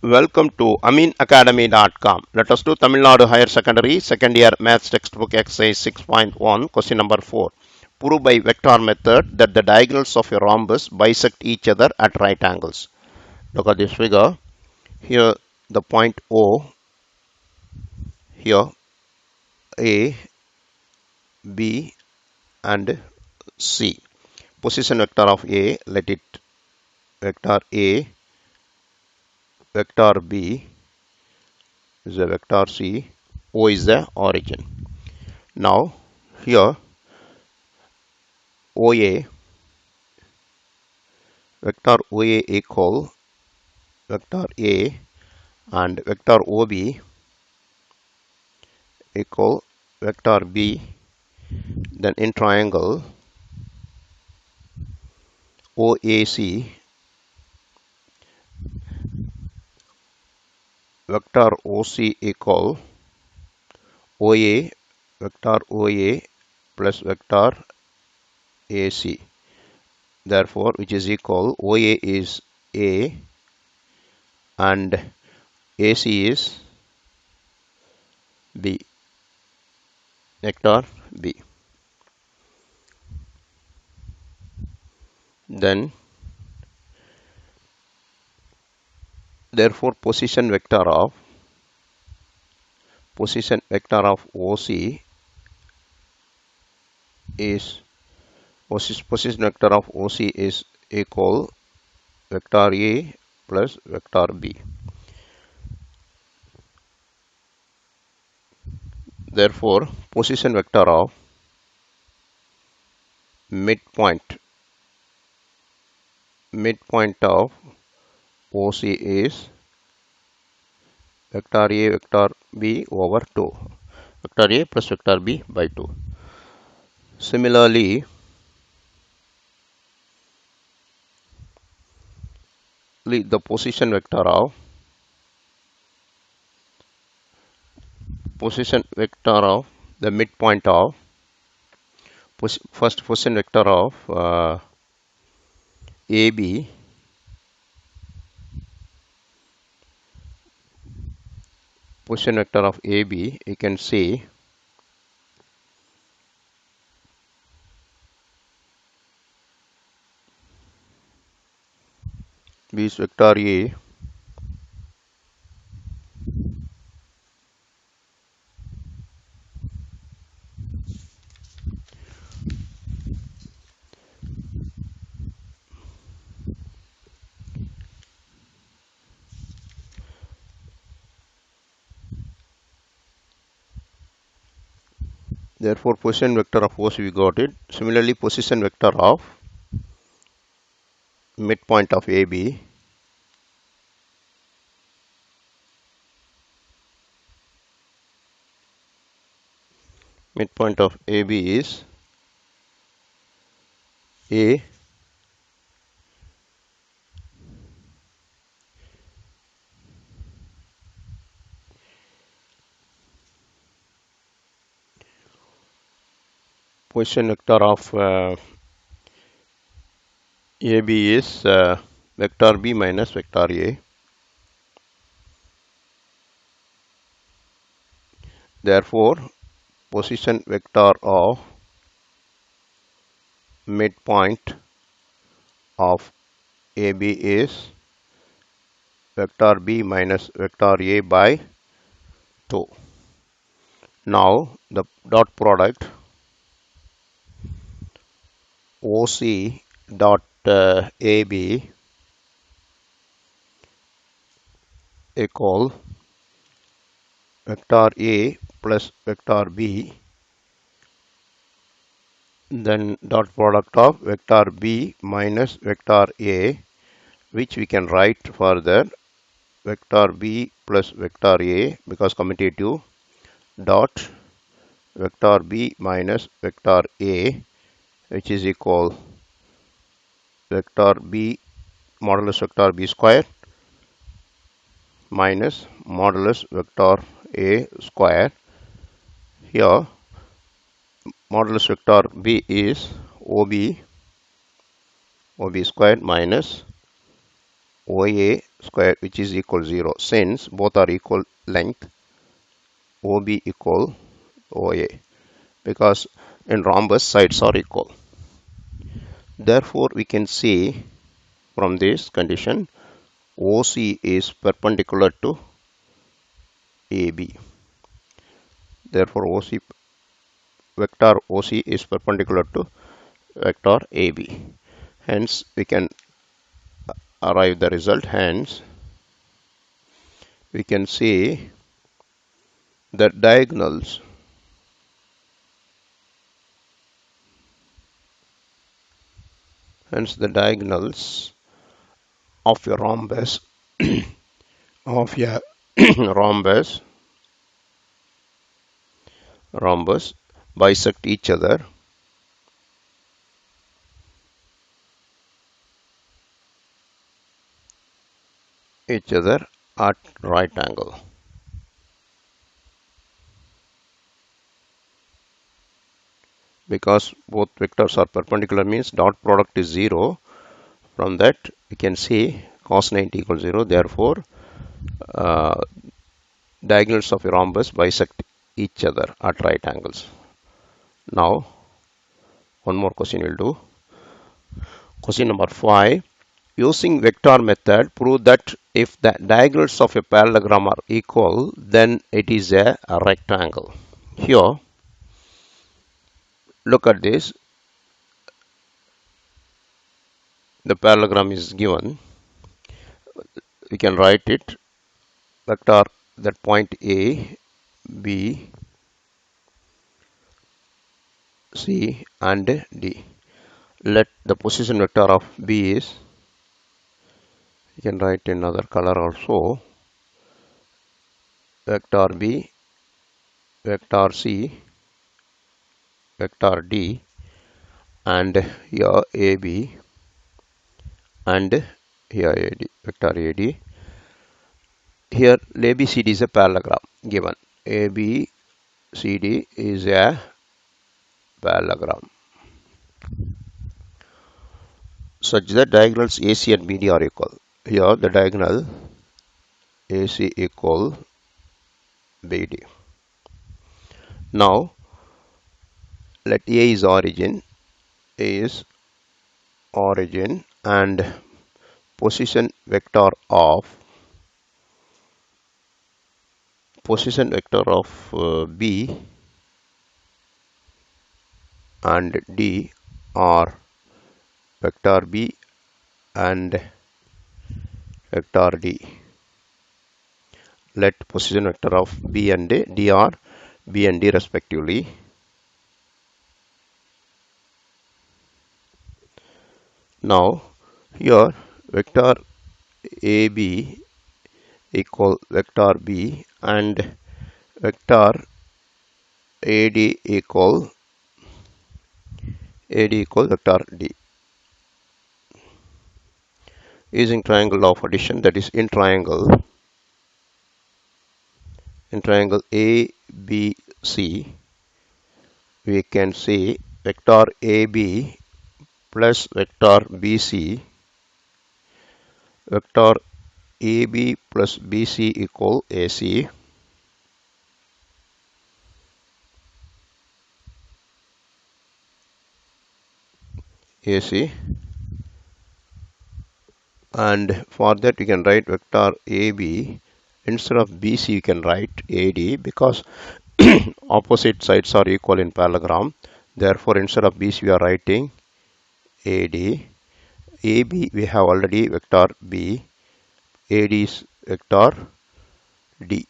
Welcome to AmeenAcademy.com. Let us do Tamil Nadu Higher Secondary Second Year Maths Textbook Exercise 6.1, question number 4. Prove by vector method that the diagonals of a rhombus bisect each other at right angles. Look at this figure. Here the point O, here A, B and C. Position vector of A, let it vector A, vector B is a vector C, O is the origin. Now here OA, vector OA equal vector A and vector OB equal vector B. Then in triangle OAC, vector OC equal OA, vector OA plus vector AC. Therefore, which is equal, OA is A and AC is B, vector B. Then, therefore, position vector of OC is position vector of OC is equal vector A plus vector B. Therefore, position vector of midpoint of OC is vector A vector B over 2. Vector A plus vector B by 2. Similarly, the position vector of the midpoint of first position vector of AB position vector of AB, you can see B is vector A therefore position vector of OC we got it. Similarly, position vector of midpoint of AB is A position vector of AB is vector B minus vector A. Therefore, position vector of midpoint of AB is vector B minus vector A by 2. Now, the dot product OC dot AB equal vector A plus vector B, then dot product of vector B minus vector A, which we can write further vector B plus vector A because commutative, dot vector B minus vector A, which is equal vector B modulus vector B square minus modulus vector A square. Here modulus vector B is OB square minus OA square which is equal 0, since both are equal length, OB equal OA, because in rhombus sides are equal. Therefore, we can say from this condition OC is perpendicular to AB. Therefore, vector OC is perpendicular to vector AB. Hence, we can arrive the result. Hence, we can say that diagonals of a rhombus of a rhombus bisect each other at right angle. Because both vectors are perpendicular means dot product is 0. From that we can say cos 90 equals 0. Therefore, diagonals of a rhombus bisect each other at right angles. Now, one more question we'll do. Question number 5. Using vector method, prove that if the diagonals of a parallelogram are equal, then it is a rectangle. Here, look at this. The parallelogram is given. We can write it vector that point A, B, C and D. Let the position vector of B is, you can write in another color also, vector B, vector C, vector D, and here AB, and here AD, vector AD. Here ABCD is a parallelogram given. ABCD is a parallelogram such that diagonals AC and BD are equal. Here the diagonal AC equal BD. Now let A is origin, and position vector of B and D are vector B and vector D. Let position vector of B and D are B and D respectively. Now here vector AB equal vector B and vector AD equal vector D. Using triangle of addition, that is in triangle ABC, we can say vector AB plus vector BC, vector AB plus BC equal AC, and for that we can write vector AB instead of BC you can write AD, because opposite sides are equal in parallelogram. Therefore, instead of BC we are writing AD. AB we have already vector B, AD is vector D.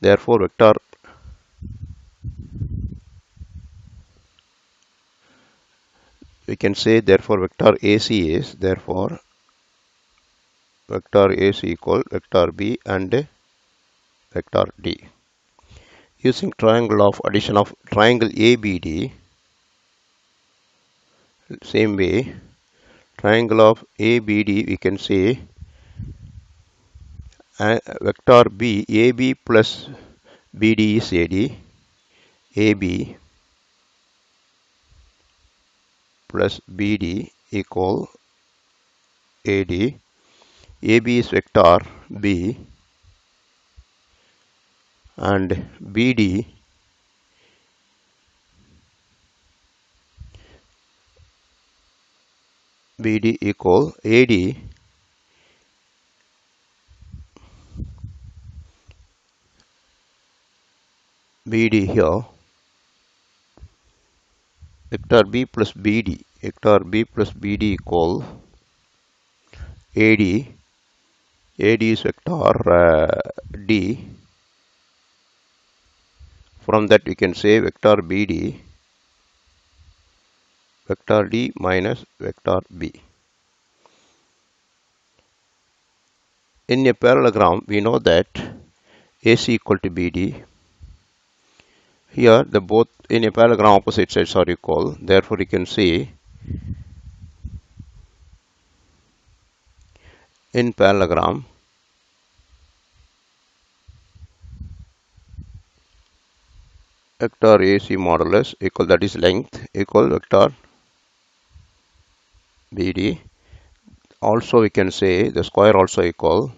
Therefore, we can say vector AC is vector AC equal vector B and vector D. Using triangle of addition of triangle ABD, same way triangle of ABD we can say vector B, AB plus BD is AD, AB plus BD equal AD. AB is vector B, and BD equal AD BD here, vector B plus BD equal AD. AD is vector D. From that we can say vector BD, vector D minus vector B. In a parallelogram, we know that AC equal to BD. Here, the both in a parallelogram opposite sides are equal. Therefore, you can see in parallelogram, vector AC modulus equal, that is length, equal vector BD. Also, we can say the square also equal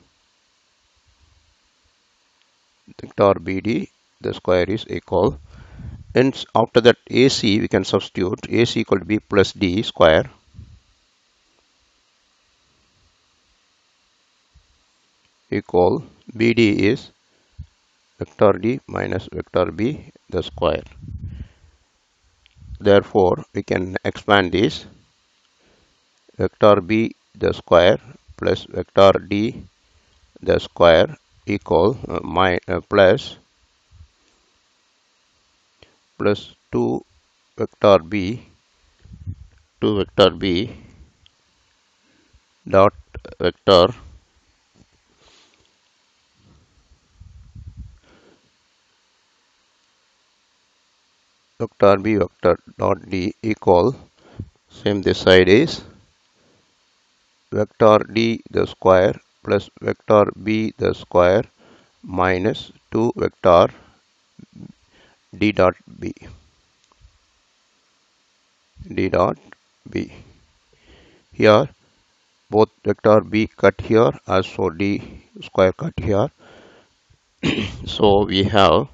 vector BD. The square is equal. Hence, after that AC we can substitute AC equal to B plus D square equal BD is vector D minus vector B the square. Therefore, we can expand this vector B the square plus vector D the square equal plus 2 vector B dot vector B vector dot D equal, same this side is vector D the square plus vector B the square minus 2 vector D dot B. Here both vector B cut here, also D square cut here. So we have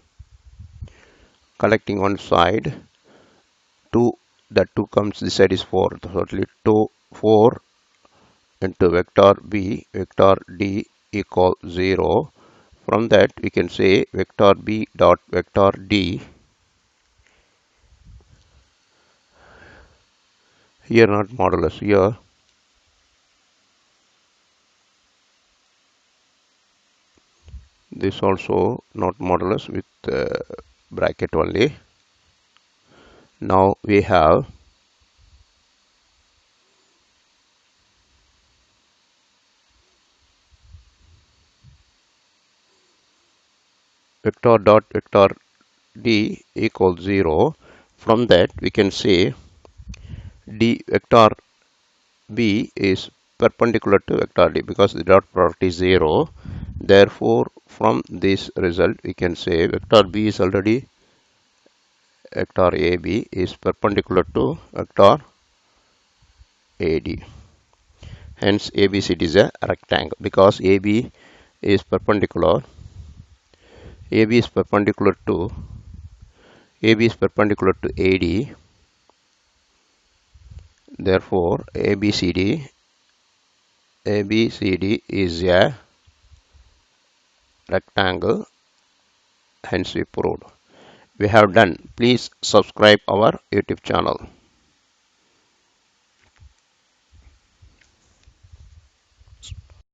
collecting one side 2, that 2 comes this side is 4, totally 4 into vector B vector D equal 0. From that we can say vector B dot vector D, here not modulus, here this also not modulus with bracket only. Now we have vector dot vector D equals 0. From that we can say D vector B is perpendicular to vector D because the dot product is 0. Therefore, from this result we can say vector B is already vector AB is perpendicular to vector AD. Hence, ABCD is a rectangle because AB is perpendicular. AB is perpendicular to AD. Therefore, ABCD is a rectangle. Hence, we proved. We have done. Please subscribe our YouTube channel.